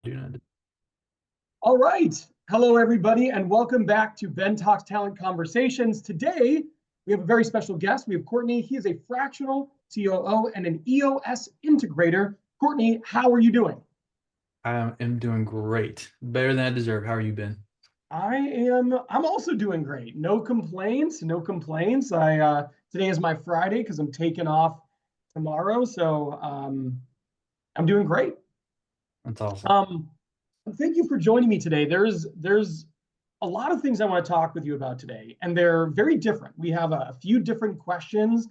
Doing it. All right. Hello, everybody, and welcome back to Ben Talks Talent Conversations. Today, we have a very special guest. We have Courtney. He is a fractional COO and an EOS integrator. Courtney, how are you doing? I am doing great. Better than I deserve. How are you been? I'm also doing great. No complaints, no complaints. Today is my Friday because I'm taking off tomorrow. So I'm doing great. That's awesome. Um, Thank you for joining me today. There's a lot of things I want to talk with you about today, and they're very different. We have a few different questions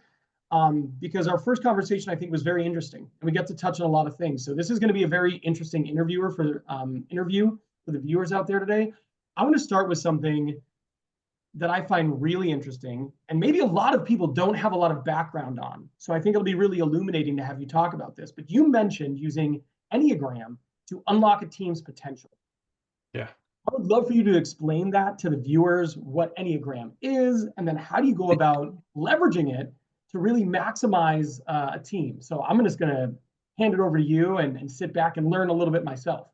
because our first conversation I think was very interesting, and we get to touch on a lot of things. So this is going to be a very interesting interview for the viewers out there today. I want to start with something that I find really interesting, and maybe a lot of people don't have a lot of background on. So I think it'll be really illuminating to have you talk about this. But you mentioned using Enneagram to unlock a team's potential. Yeah. I would love for you to explain that to the viewers, what Enneagram is, and then how do you go about leveraging it to really maximize a team. So I'm just going to hand it over to you and sit back and learn a little bit myself.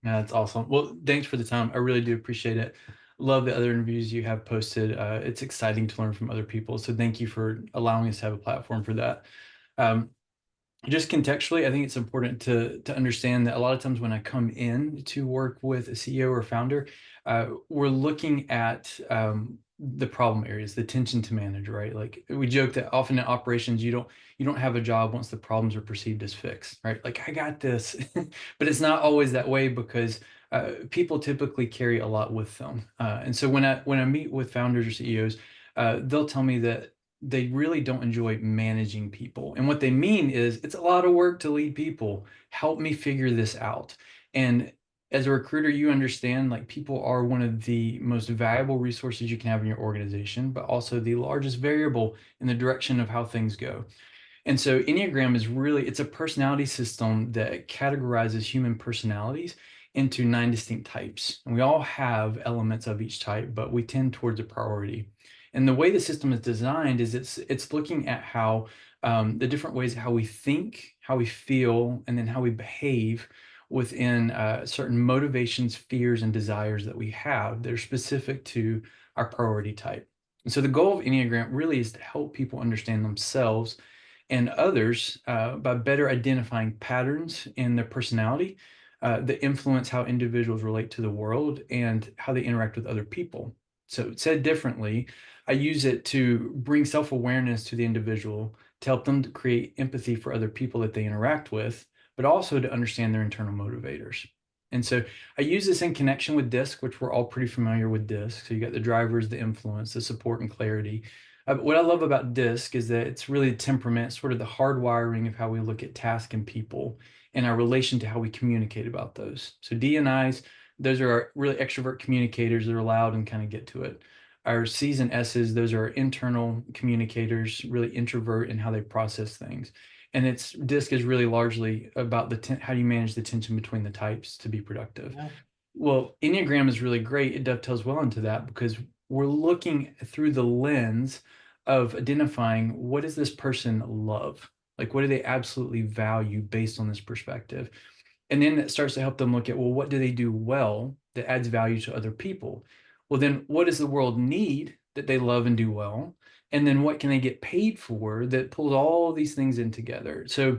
Yeah, that's awesome. Well, thanks for the time. I really do appreciate it. Love the other interviews you have posted. It's exciting to learn from other people. So thank you for allowing us to have a platform for that. Um, just contextually, I think it's important to understand that a lot of times when I come in to work with a CEO or founder, we're looking at the problem areas, the tension to manage, right? Like we joke that often in operations, you don't have a job once the problems are perceived as fixed, right? Like I got this, but it's not always that way because people typically carry a lot with them. And so when I meet with founders or CEOs, they'll tell me that they really don't enjoy managing people. And what they mean is it's a lot of work to lead people. Help me figure this out. And as a recruiter, you understand like people are one of the most valuable resources you can have in your organization, but also the largest variable in the direction of how things go. And so Enneagram is really, it's a personality system that categorizes human personalities into 9 distinct types. And we all have elements of each type, but we tend towards a priority. And the way the system is designed is it's looking at how the different ways how we think, how we feel, and then how we behave within certain motivations, fears, and desires that we have that are specific to our priority type. And so the goal of Enneagram really is to help people understand themselves and others by better identifying patterns in their personality that influence how individuals relate to the world and how they interact with other people. So, said differently, I use it to bring self awareness to the individual to help them to create empathy for other people that they interact with, but also to understand their internal motivators. And so I use this in connection with DISC, which we're all pretty familiar with DISC. So you got the drivers, the influence, the support, and clarity. What I love about DISC is that it's really the temperament, sort of the hardwiring of how we look at tasks and people and our relation to how we communicate about those. So D and I's, those are our really extrovert communicators that are loud and kind of get to it. Our C's and S's, those are our internal communicators, really introvert in how they process things. And it's DISC is really largely about how do you manage the tension between the types to be productive. Yeah. Well, Enneagram is really great. It dovetails well into that because we're looking through the lens of identifying what does this person love? Like, what do they absolutely value based on this perspective? And then it starts to help them look at, well, what do they do well that adds value to other people? Well, then what does the world need that they love and do well? And then what can they get paid for that pulls all these things in together? So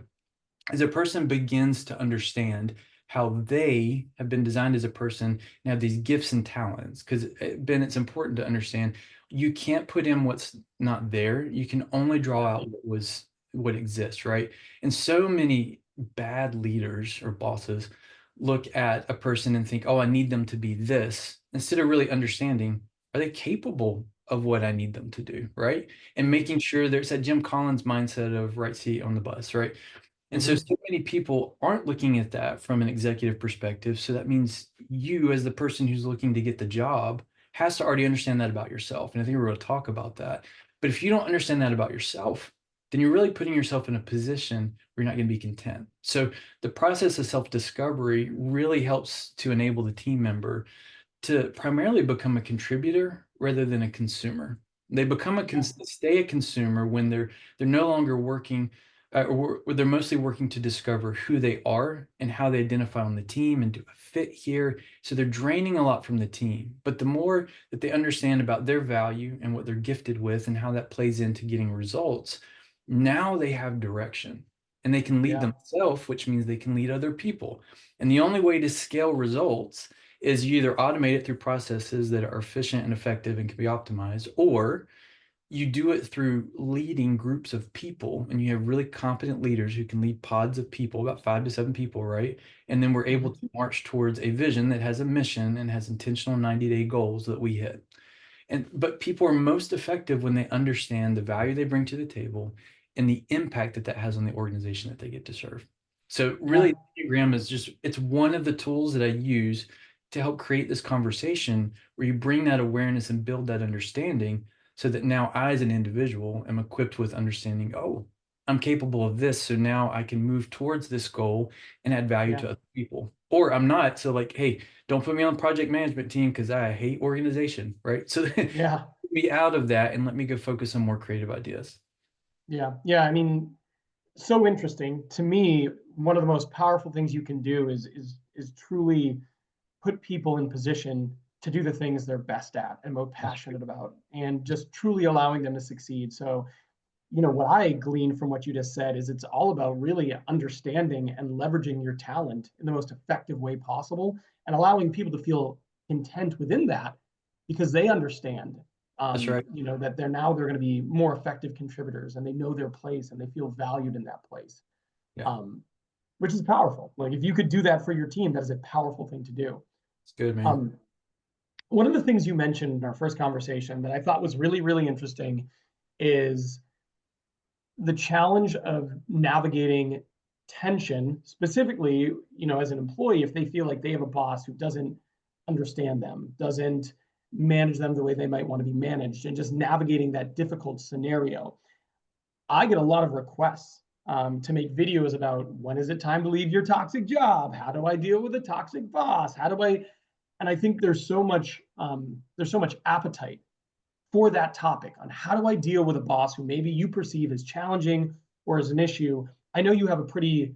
as a person begins to understand how they have been designed as a person and have these gifts and talents, because Ben, it's important to understand you can't put in what's not there. You can only draw out what exists, right? And so many bad leaders or bosses look at a person and think, oh, I need them to be this, instead of really understanding, are they capable of what I need them to do, right? And making sure there's that Jim Collins mindset of right seat on the bus, right? And so, Mm-hmm. so many people aren't looking at that from an executive perspective. So that means you, as the person who's looking to get the job, has to already understand that about yourself. And I think we're going to talk about that. But if you don't understand that about yourself, then you're really putting yourself in a position where you're not going to be content. So the process of self-discovery really helps to enable the team member to primarily become a contributor rather than a consumer. They become Yeah. stay a consumer when they're no longer working or they're mostly working to discover who they are and how they identify on the team and do a fit here. So they're draining a lot from the team. But the more that they understand about their value and what they're gifted with and how that plays into getting results, now they have direction and they can lead Yeah. themselves, which means they can lead other people. And the only way to scale results is you either automate it through processes that are efficient and effective and can be optimized, or you do it through leading groups of people, and you have really competent leaders who can lead pods of people, about 5 to 7 people, right? And then we're able Mhm. to march towards a vision that has a mission and has intentional 90-day goals that we hit. But people are most effective when they understand the value they bring to the table and the impact that that has on the organization that they get to serve. So Yeah. really, the Enneagram is just, it's one of the tools that I use to help create this conversation where you bring that awareness and build that understanding so that now I, as an individual, am equipped with understanding, oh, I'm capable of this. So now I can move towards this goal and add value Yeah. to other people. Or I'm not. So like, hey, don't put me on the project management team because I hate organization, right? So Yeah. me out of that and let me go focus on more creative ideas. Yeah. Yeah. I mean, so interesting to me. One of the most powerful things you can do is truly put people in position to do the things they're best at and most passionate about, and just truly allowing them to succeed. So, what I glean from what you just said is it's all about really understanding and leveraging your talent in the most effective way possible, and allowing people to feel content within that because they understand, That's right. that they're going to be more effective contributors, and they know their place and they feel valued in that place, Yeah, um, which is powerful. Like if you could do that for your team, that is a powerful thing to do. it's good, man. Um, One of the things you mentioned in our first conversation that I thought was really, really interesting is the challenge of navigating tension, specifically, as an employee, if they feel like they have a boss who doesn't understand them, doesn't manage them the way they might want to be managed, and just navigating that difficult scenario. I get a lot of requests to make videos about when is it time to leave your toxic job? How do I deal with a toxic boss? How do I? And I think there's so much appetite for that topic on how do I deal with a boss who maybe you perceive as challenging or as an issue. I know you have a pretty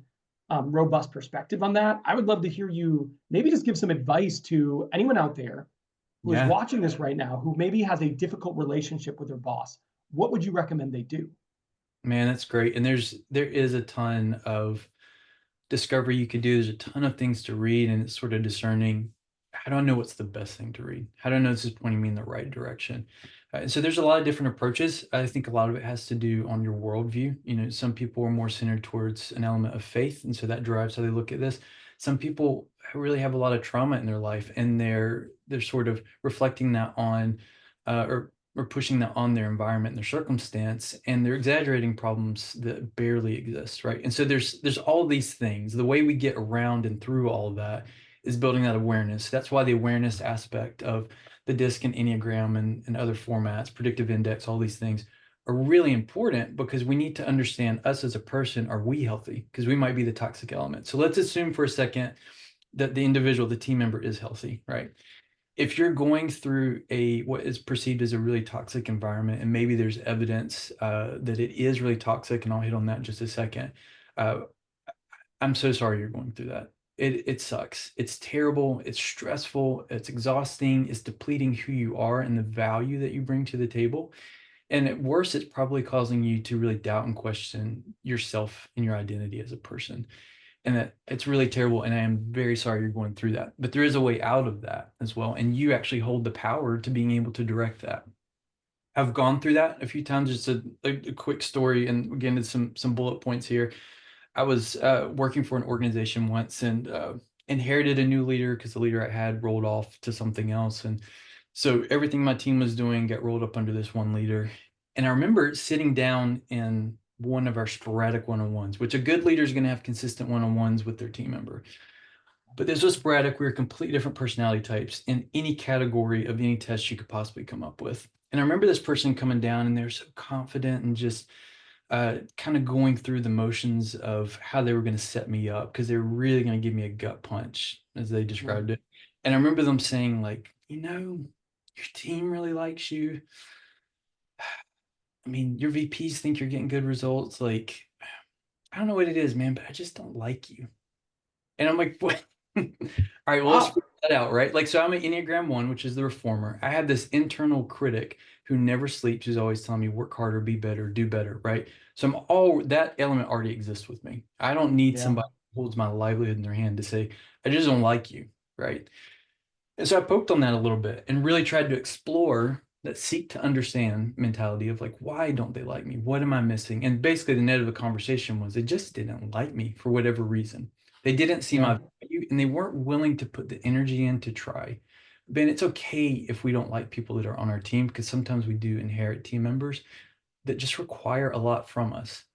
robust perspective on that. I would love to hear you maybe just give some advice to anyone out there who is Yeah, watching this right now who maybe has a difficult relationship with their boss. What would you recommend they do? man, that's great. And there is a ton of discovery you could do. There's a ton of things to read, and it's sort of discerning. How do I know what's the best thing to read? How do I know this is pointing me in the right direction? And so there's a lot of different approaches. I think a lot of it has to do on your worldview. Some people are more centered towards an element of faith, and so that drives how they look at this. Some people really have a lot of trauma in their life, and they're sort of reflecting that on, or pushing that on their environment and their circumstance, and they're exaggerating problems that barely exist, right? And so there's all these things. The way we get around and through all of that is building that awareness. That's why the awareness aspect of the DISC and Enneagram and other formats, predictive index, all these things are really important, because we need to understand us as a person. Are we healthy? Because we might be the toxic element. So let's assume for a second that the individual, the team member, is healthy, right? If you're going through a what is perceived as a really toxic environment, and maybe there's evidence that it is really toxic, and I'll hit on that in just a second. Uh, I'm so sorry you're going through that. It sucks. It's terrible. It's stressful. It's exhausting. It's depleting who you are and the value that you bring to the table. And at worst, it's probably causing you to really doubt and question yourself and your identity as a person, and that it's really terrible. And I am very sorry you're going through that, but there is a way out of that as well, and you actually hold the power to being able to direct that. I've gone through that a few times. Just a quick story, and again, it's some bullet points here. I was working for an organization once, and inherited a new leader because the leader I had rolled off to something else. And so everything my team was doing got rolled up under this one leader. And I remember sitting down in one of our sporadic one-on-ones, which a good leader is going to have consistent one-on-ones with their team member. But this was sporadic. We were completely different personality types in any category of any test you could possibly come up with. And I remember this person coming down, and they're so confident and just kind of going through the motions of how they were going to set me up, because they were really going to give me a gut punch, as they described Mhm. it. And I remember them saying, like, your team really likes you. I mean, your VPs think you're getting good results. Like, I don't know what it is, man, but I just don't like you. And I'm like, what? All right, well, let's Wow. figure that out, right? Like, so I'm an Enneagram 1, which is the reformer. I have this internal critic who never sleeps, who's always telling me, work harder, be better, do better, right? So that element already exists with me. I don't need Yeah. somebody who holds my livelihood in their hand to say, I just don't like you, right? And so I poked on that a little bit and really tried to explore that seek to understand mentality of like, why don't they like me? What am I missing? And basically, the net of the conversation was they just didn't like me for whatever reason. They didn't see Yeah. my value and they weren't willing to put the energy in to try. Ben, it's okay if we don't like people that are on our team because sometimes we do inherit team members that just require a lot from us.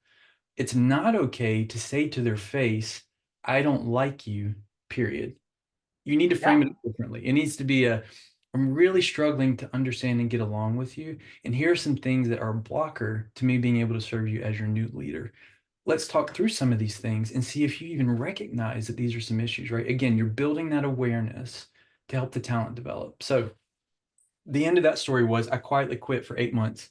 It's not okay to say to their face, I don't like you, period. You need to Yeah. frame it differently. It needs to be I'm really struggling to understand and get along with you. And here are some things that are a blocker to me being able to serve you as your new leader. Let's talk through some of these things and see if you even recognize that these are some issues, right? Again, you're building that awareness to help the talent develop. So the end of that story was I quietly quit for 8 months,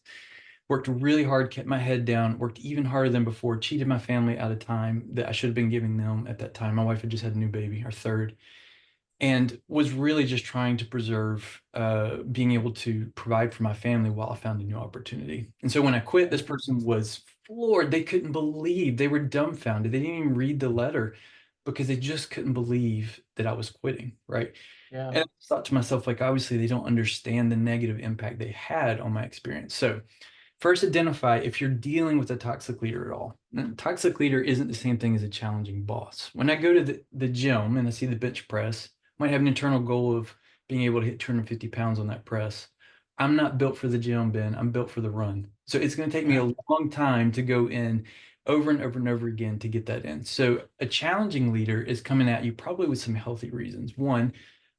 worked really hard, kept my head down, worked even harder than before, cheated my family out of time that I should have been giving them at that time. My wife had just had a new baby, our third, and was really just trying to preserve being able to provide for my family while I found a new opportunity. And so when I quit, this person was floored. They couldn't believe, they were dumbfounded. They didn't even read the letter because they just couldn't believe that I was quitting, right? Yeah. And I thought to myself, like, obviously they don't understand the negative impact they had on my experience. So first, identify if you're dealing with a toxic leader at all. Now, a toxic leader isn't the same thing as a challenging boss. When I go to the gym and I see the bench press, might have an internal goal of being able to hit 250 pounds on that press. I'm not built for the gym, Ben. I'm built for the run. So it's going to take me Yeah. a long time to go in over and over and over again to get that in. So a challenging leader is coming at you probably with some healthy reasons. One,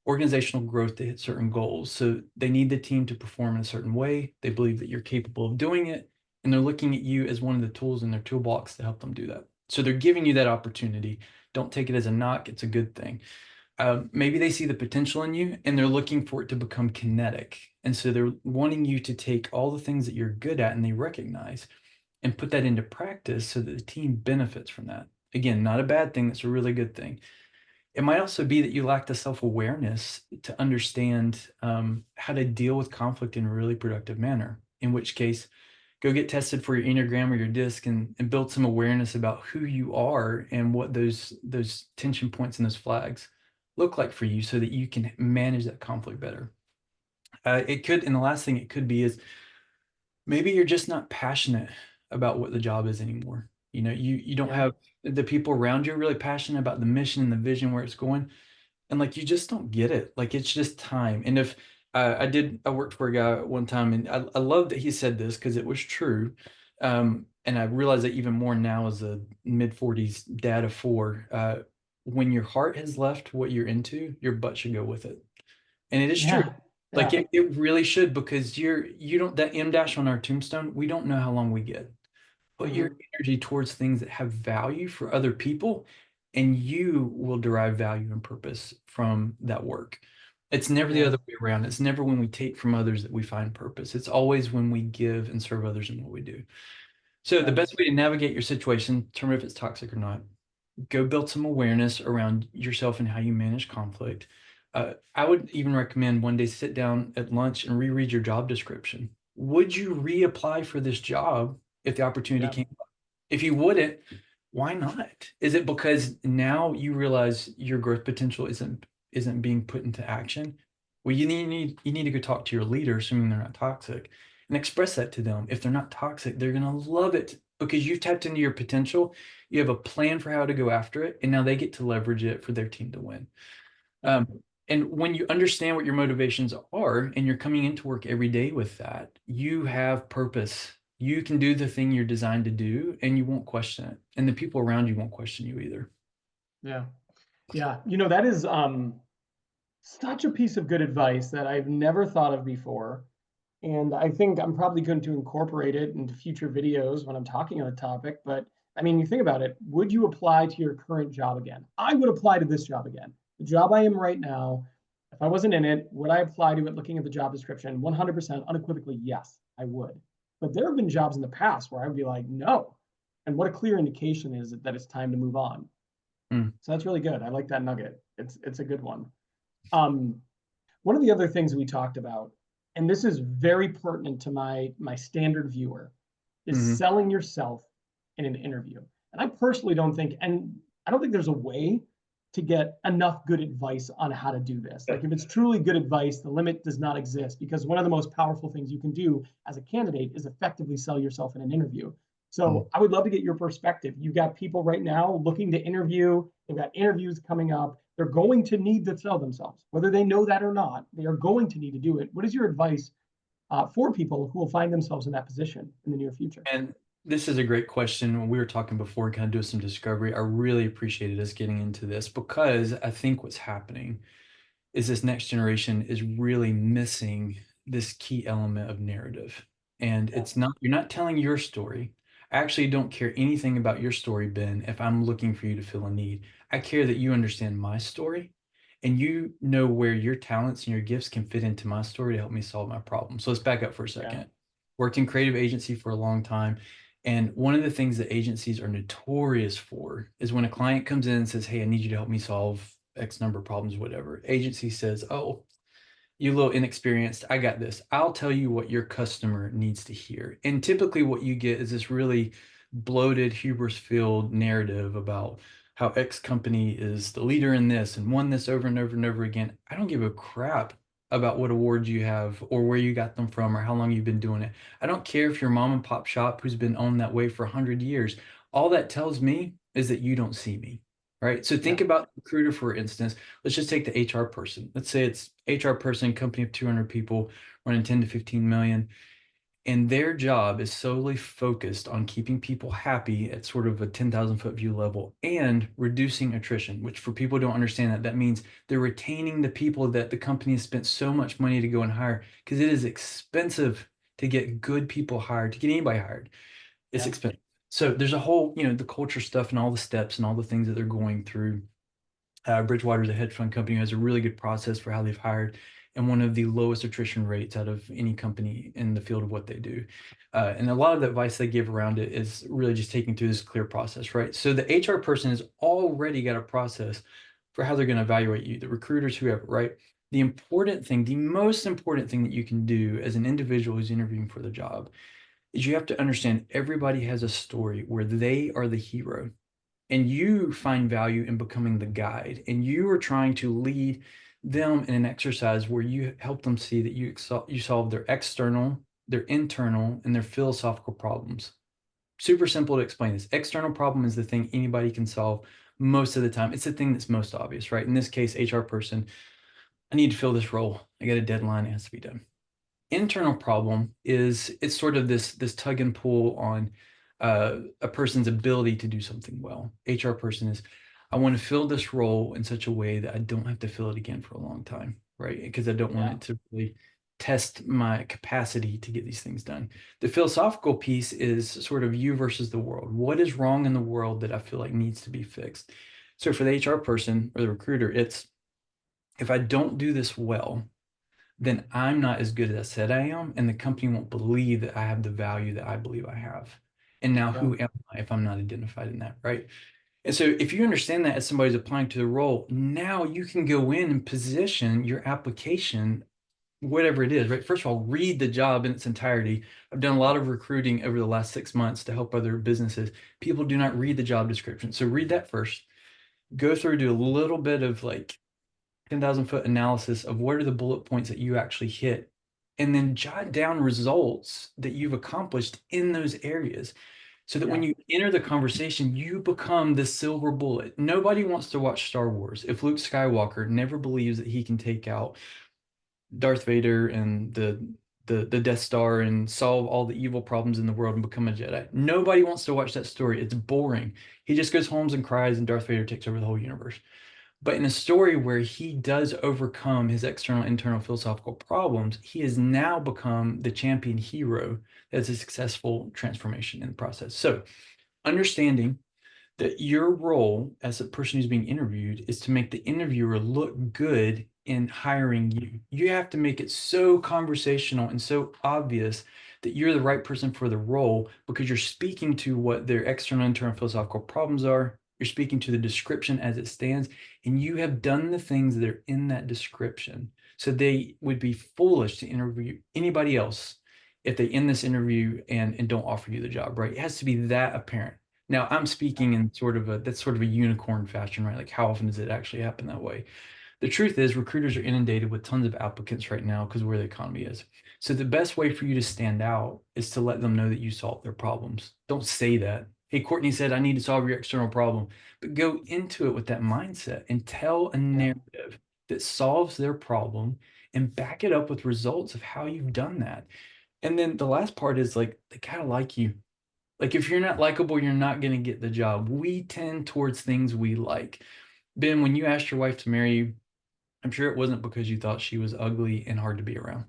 organizational growth to hit certain goals. So they need the team to perform in a certain way. They believe that you're capable of doing it, and they're looking at you as one of the tools in their toolbox to help them do that. So they're giving you that opportunity. Don't take it as a knock, it's a good thing. Maybe they see the potential in you and they're looking for it to become kinetic. And so they're wanting you to take all the things that you're good at and they recognize and put that into practice so that the team benefits from that. Again, not a bad thing, that's a really good thing. It might also be that you lack the self-awareness to understand how to deal with conflict in a really productive manner, in which case, go get tested for your Enneagram or your disc and build some awareness about who you are and what those tension points and those flags look like for you so that you can manage that conflict better. It could, and the last thing it could be is maybe you're just not passionate about what the job is anymore. You don't Yeah. have the people around you are really passionate about the mission and the vision where it's going, and like you just don't get it. Like it's just time. And if I worked for a guy one time, and I love that he said this because it was true. And I realize that even more now as a mid 40s dad of four. When your heart has left what you're into, your butt should go with it. And it is true. Yeah. Like Yeah. it really should because you don't that M dash on our tombstone, we don't know how long we get. Put your Hmm. energy towards things that have value for other people, and you will derive value and purpose from that work. It's never the Yeah. other way around. It's never when we take from others that we find purpose. It's always when we give and serve others in what we do. So the best That's way to navigate your situation, determine if it's toxic or not, go build some awareness around yourself and how you manage conflict. I would even recommend one day sit down at lunch and reread your job description. Would you reapply for this job if the opportunity yeah. came up? If you wouldn't, why not? Is it because now you realize your growth potential isn't being put into action? Well, you need to go talk to your leader, assuming they're not toxic, and express that to them. If they're not toxic, they're gonna love it because you've tapped into your potential. You have a plan for how to go after it, and now they get to leverage it for their team to win. Yeah. Um, and when you understand what your motivations are and you're coming into work every day with that, you have purpose. You can do the thing you're designed to do and you won't question it. And the people around you won't question you either. Yeah. Yeah. That is such a piece of good advice that I've never thought of before. And I think I'm probably going to incorporate it into future videos when I'm talking on a topic. But I mean, you think about it, would you apply to your current job again? I would apply to this job again. The job I am right now, if I wasn't in it, would I apply to it looking at the job description? 100% unequivocally, yes, I would. But there have been jobs in the past where I would be like, no. And what a clear indication is that it's time to move on. Mm. So that's really good. I like that nugget. It's a good one. Um, One of the other things we talked about, and this is very pertinent to my standard viewer, is Mhm. selling yourself in an interview. And I personally don't think, and I don't think there's a way to get enough good advice on how to do this. Like if it's truly good advice, the limit does not exist, because one of the most powerful things you can do as a candidate is effectively sell yourself in an interview. Mm. So I would love to get your perspective. You've got people right now looking to interview. They've got interviews coming up. They're going to need to sell themselves, whether they know that or not. They are going to need to do it. What is your advice for people who will find themselves in that position in the near future? And this is a great question. When we were talking before, kind of doing some discovery, I really appreciated us getting into this because I think what's happening is this next generation is really missing this key element of narrative. And Yeah, it's not, you're not telling your story. I actually don't care anything about your story, Ben, if I'm looking for you to fill a need. I care that you understand my story and you know where your talents and your gifts can fit into my story to help me solve my problem. So let's back up for a yeah, second. Worked in creative agency for a long time. And one of the things that agencies are notorious for is when a client comes in and says, "Hey, I need you to help me solve X number of problems," whatever. Agency says, "Oh, you little inexperienced, I got this. I'll tell you what your customer needs to hear." And typically what you get is this really bloated, hubris-filled narrative about how X company is the leader in this and won this over and over and over again. I don't give a crap about what awards you have or where you got them from or how long you've been doing it. I don't care if you're mom and pop shop who's been owned that way for 100 years. All that tells me is that you don't see me, right? So yeah, think about the recruiter, for instance. Let's just take the HR person. Let's say it's HR person, company of 200 people, running 10 to 15 million, and their job is solely focused on keeping people happy at sort of a 10,000-foot view level and reducing attrition, which for people who don't understand that, that means they're retaining the people that the company has spent so much money to go and hire because it is expensive to get good people hired, to get anybody hired. It's yeah, expensive. So there's a whole, the culture stuff and all the steps and all the things that they're going through. Bridgewater is a hedge fund company who has a really good process for how they've hired and one of the lowest attrition rates out of any company in the field of what they do. And a lot of the advice they give around it is really just taking through this clear process, right? So the HR person has already got a process for how they're going to evaluate you, the recruiters, whoever, right? The important thing, the most important thing that you can do as an individual who's interviewing for the job is you have to understand everybody has a story where they are the hero and you find value in becoming the guide and you are trying to lead them in an exercise where you help them see that you solve their external, their internal, and their philosophical problems. Super simple to explain this. External problem is the thing anybody can solve most of the time. It's the thing that's most obvious, right? In this case, HR person, I need to fill this role. I got a deadline, it has to be done. Internal problem is it's sort of this tug and pull on a person's ability to do something well. HR person is, I want to fill this role in such a way that I don't have to fill it again for a long time, right? Because I don't want yeah, it to really test my capacity to get these things done. The philosophical piece is sort of you versus the world. What is wrong in the world that I feel like needs to be fixed? So for the HR person or the recruiter, it's if I don't do this well, then I'm not as good as I said I am, and the company won't believe that I have the value that I believe I have. And now yeah, who am I if I'm not identified in that, right? And so if you understand that as somebody's applying to the role, now you can go in and position your application, whatever it is, right? First of all, read the job in its entirety. I've done a lot of recruiting over the last 6 months to help other businesses. People do not read the job description. So read that first. Go through, do a little bit of like 10,000-foot analysis of what are the bullet points that you actually hit, and then jot down results that you've accomplished in those areas so that yeah, when you enter the conversation, you become the silver bullet. Nobody wants to watch Star Wars if Luke Skywalker never believes that he can take out Darth Vader and the Death Star and solve all the evil problems in the world and become a Jedi. Nobody wants to watch that story. It's boring. He just goes home and cries, and Darth Vader takes over the whole universe. But in a story where he does overcome his external, internal philosophical problems, he has now become the champion hero that's a successful transformation in the process. So, understanding that your role as a person who's being interviewed is to make the interviewer look good in hiring you. You have to make it so conversational and so obvious that you're the right person for the role because you're speaking to what their external and internal philosophical problems are. You're speaking to the description as it stands, and you have done the things that are in that description. So they would be foolish to interview anybody else if they end this interview and don't offer you the job, right? It has to be that apparent. Now, I'm speaking in that's sort of a unicorn fashion, right? Like how often does it actually happen that way? The truth is, recruiters are inundated with tons of applicants right now because of where the economy is. So the best way for you to stand out is to let them know that you solve their problems. Don't say that. Hey, Courtney said, I need to solve your external problem, but go into it with that mindset and tell a Yeah. narrative that solves their problem and back it up with results of how you've done that. And then the last part is like, they gotta like you. Like if you're not likable, you're not going to get the job. We tend towards things we like. Ben, when you asked your wife to marry you, I'm sure it wasn't because you thought she was ugly and hard to be around.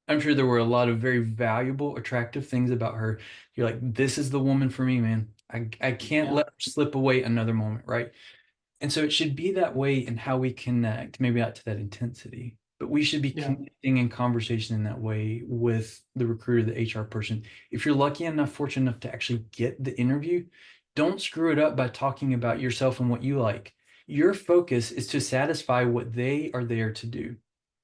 I'm sure there were a lot of very valuable, attractive things about her. You're like, this is the woman for me, man. I can't Yeah. let her slip away another moment, right? And so it should be that way in how we connect, maybe not to that intensity, but we should be Yeah. connecting in conversation in that way with the recruiter, the HR person. If you're lucky enough, fortunate enough to actually get the interview, don't screw it up by talking about yourself and what you like. Your focus is to satisfy what they are there to do.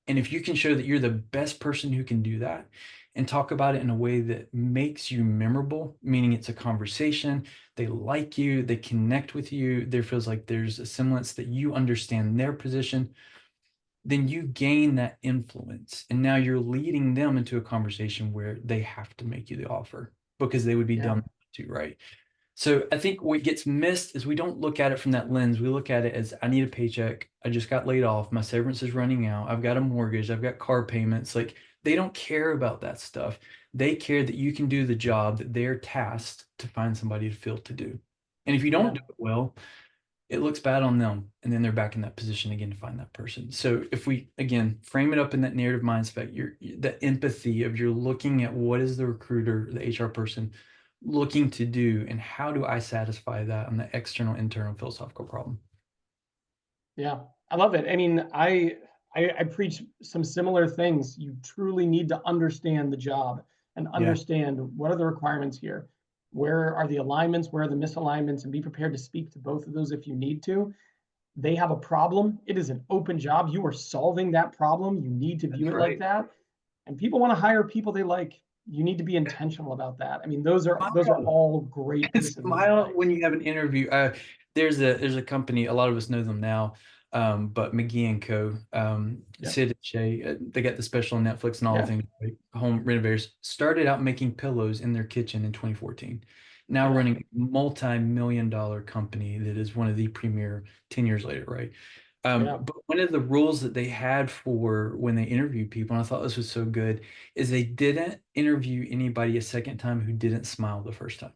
And if you can show that you're the best person who can do that and talk about it in a way that makes you memorable, meaning it's a conversation, they like you, they connect with you, there feels like there's a semblance that you understand their position, then you gain that influence. And now you're leading them into a conversation where they have to make you the offer because they would be Yeah. dumb to, right? So I think what gets missed is we don't look at it from that lens. We look at it as I need a paycheck. I just got laid off. My severance is running out. I've got a mortgage. I've got car payments. Like they don't care about that stuff. They care that you can do the job that they're tasked to find somebody to fill to do. And if you don't Yeah. do it well, it looks bad on them. And then they're back in that position again to find that person. So if we, again, frame it up in that narrative mindset, the empathy of you're looking at what is the recruiter, the HR person looking to do, and how do I satisfy that on the external, internal philosophical problem? Yeah. I love it. I mean, I preach some similar things. You truly need to understand the job and Yeah. understand what are the requirements here. Where are the alignments? Where are the misalignments? And be prepared to speak to both of those if you need to. They have a problem. It is an open job. You are solving that problem. You need to view That's it like right. that. And people want to hire people they like. You need to be intentional about that. I mean, those are Smile. all great And pieces of smile when advice. you have an interview. There's a company, a lot of us know them now, but McGee and Co. Yeah. Sid and Shay, they got the special on Netflix and all the Yeah. things, right? Home renovators started out making pillows in their kitchen in 2014. Now Yeah. running a multi-million dollar company that is one of the premier 10 years later, right? Yeah. But one of the rules that they had for when they interviewed people, and I thought this was so good, is they didn't interview anybody a second time who didn't smile the first time.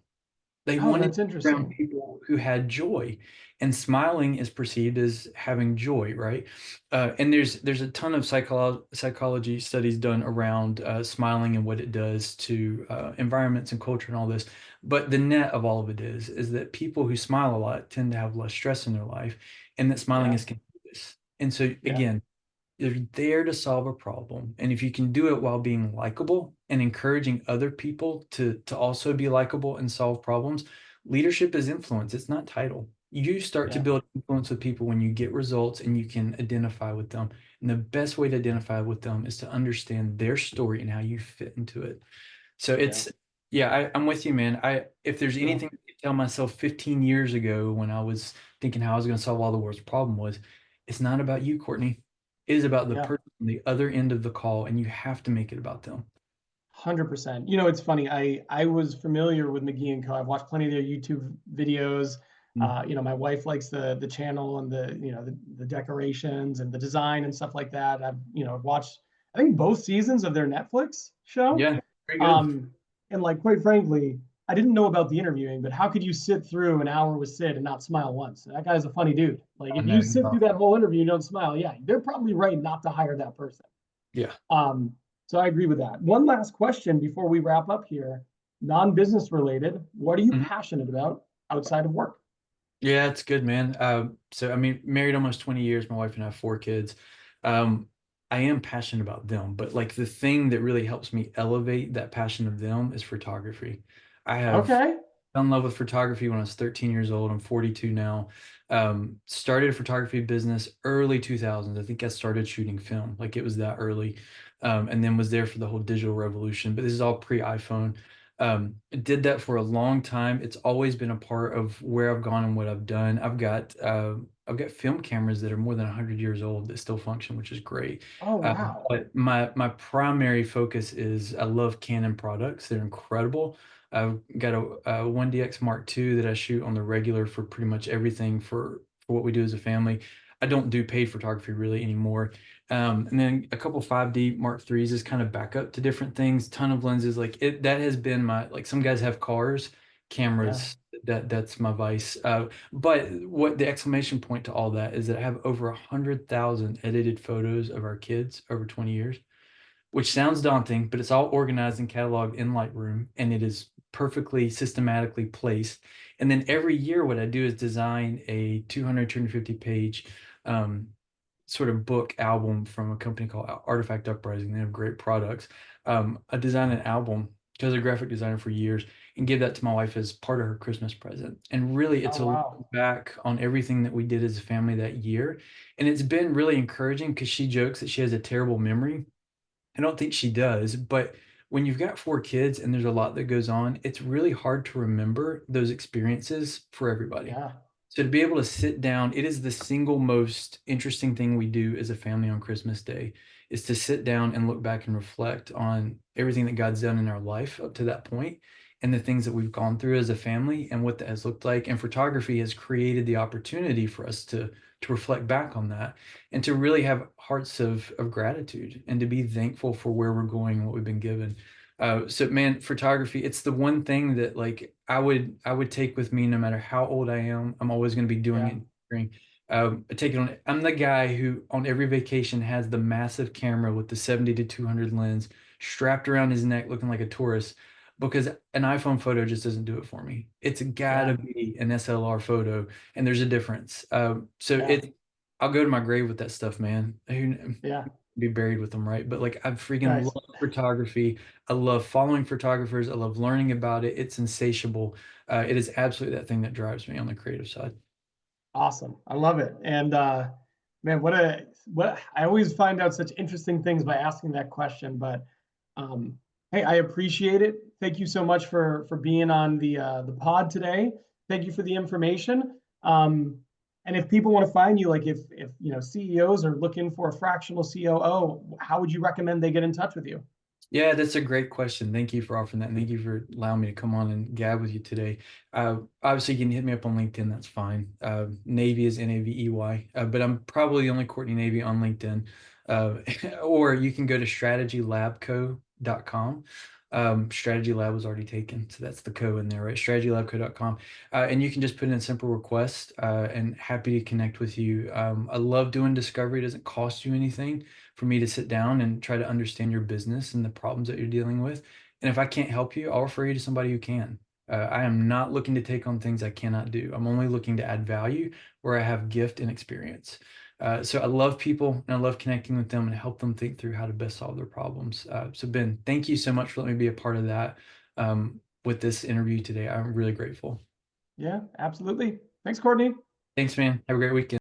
They Oh, wanted that's to be around interesting. people who had joy, and smiling is perceived as having joy, right? And there's a ton of psychology studies done around smiling and what it does to environments and culture and all this. But the net of all of it is that people who smile a lot tend to have less stress in their life, and that smiling Yeah. is contagious. And so Yeah. again, they're there to solve a problem. And if you can do it while being likable and encouraging other people to also be likable and solve problems, leadership is influence. It's not title. You start to Yeah. build influence with people when you get results and you can identify with them. And the best way to identify with them is to understand their story and how you fit into it. So Yeah. yeah, I'm with you, man. If there's Yeah. anything I could tell myself 15 years ago when I was thinking how I was going to solve all the world's problem was, it's not about you, Courtney. It is about the Yeah. person on the other end of the call, and you have to make it about them. 100%. You know, it's funny. I was familiar with McGee and Co. I've watched plenty of their YouTube videos. Mm. My wife likes the channel and the decorations and the design and stuff like that. I've watched I think both seasons of their Netflix show. Yeah, very good. Um, and like quite frankly, I didn't know about the interviewing, but how could you sit through an hour with Sid and not smile once? That guy's a funny dude. Like Oh, if no, you sit through that whole interview and don't smile, yeah, they're probably right not to hire that person. yeah. Um, so I agree with that. One last question before we wrap up here, non-business related. What are you Mhm. passionate about outside of work? Yeah, it's good, man. So I mean, married almost 20 years. My wife and I have 4 kids. Um, I am passionate about them, but like the thing that really helps me elevate that passion of them is photography. I have Okay. fell in love with photography when I was 13 years old. I'm 42 now. Started a photography business early 2000s. I think I started shooting film, like it was that early, and then was there for the whole digital revolution. But this is all pre-iPhone. Did that for a long time. It's always been a part of where I've gone and what I've done. I've got film cameras that are more than 100 years old that still function, which is great. Oh, wow. But my primary focus is I love Canon products. They're incredible. I've got a 1DX Mark II that I shoot on the regular for pretty much everything for what we do as a family. I don't do paid photography really anymore. And then a couple 5D Mark IIIs is kind of backup to different things. Ton of lenses, like it. That has been my, like some guys have cars, Yeah. cameras. That's my vice. But what the exclamation point to all that is that I have over 100,000 edited photos of our kids over 20 years, which sounds daunting, but it's all organized and cataloged in Lightroom, and it is perfectly systematically placed. And then every year, what I do is design a 250 page um, sort of book album from a company called Artifact Uprising. They have great products. I designed an album because I was a graphic designer for years and gave that to my wife as part of her Christmas present. And really, it's Oh, a wow. look back on everything that we did as a family that year. And it's been really encouraging because she jokes that she has a terrible memory. I don't think she does, but when you've got four kids and there's a lot that goes on, it's really hard to remember those experiences for everybody. Yeah. So to be able to sit down, it is the single most interesting thing we do as a family on Christmas Day is to sit down and look back and reflect on everything that God's done in our life up to that point and the things that we've gone through as a family and what that has looked like. And photography has created the opportunity for us to reflect back on that and to really have hearts of gratitude and to be thankful for where we're going and what we've been given. So man, photography, it's the one thing that like I would take with me no matter how old I am. I'm always going to be doing Yeah. it. I take it on. I'm the guy who on every vacation has the massive camera with the 70 to 200 lens strapped around his neck looking like a tourist because an iPhone photo just doesn't do it for me. It's Yeah. gotta be an SLR photo, and there's a difference. So Yeah. I'll go to my grave with that stuff, man. Who Yeah. be buried with them, right? But like I freaking Nice. love photography. I love following photographers. I love learning about it. It's insatiable. It is absolutely that thing that drives me on the creative side. Awesome. I love it. And man, what I always find out such interesting things by asking that question. But hey, I appreciate it. Thank you so much for being on the pod today. Thank you for the information. And if people want to find you, like if CEOs are looking for a fractional COO, how would you recommend they get in touch with you? Yeah, that's a great question. Thank you for offering that. And thank you for allowing me to come on and gab with you today. Obviously, you can hit me up on LinkedIn. That's fine. Navy is Navey, but I'm probably the only Courtney Navey on LinkedIn. Or you can go to strategylabco.com. Strategy Lab was already taken, so that's the co in there, right? Strategylabco.com. And you can just put in a simple request and happy to connect with you. I love doing discovery. It doesn't cost you anything for me to sit down and try to understand your business and the problems that you're dealing with. And if I can't help you, I'll refer you to somebody who can. I am not looking to take on things I cannot do. I'm only looking to add value where I have gift and experience. So I love people and I love connecting with them and help them think through how to best solve their problems. So Ben, thank you so much for letting me be a part of that with this interview today. I'm really grateful. Yeah, absolutely. Thanks, Courtney. Thanks, man. Have a great weekend.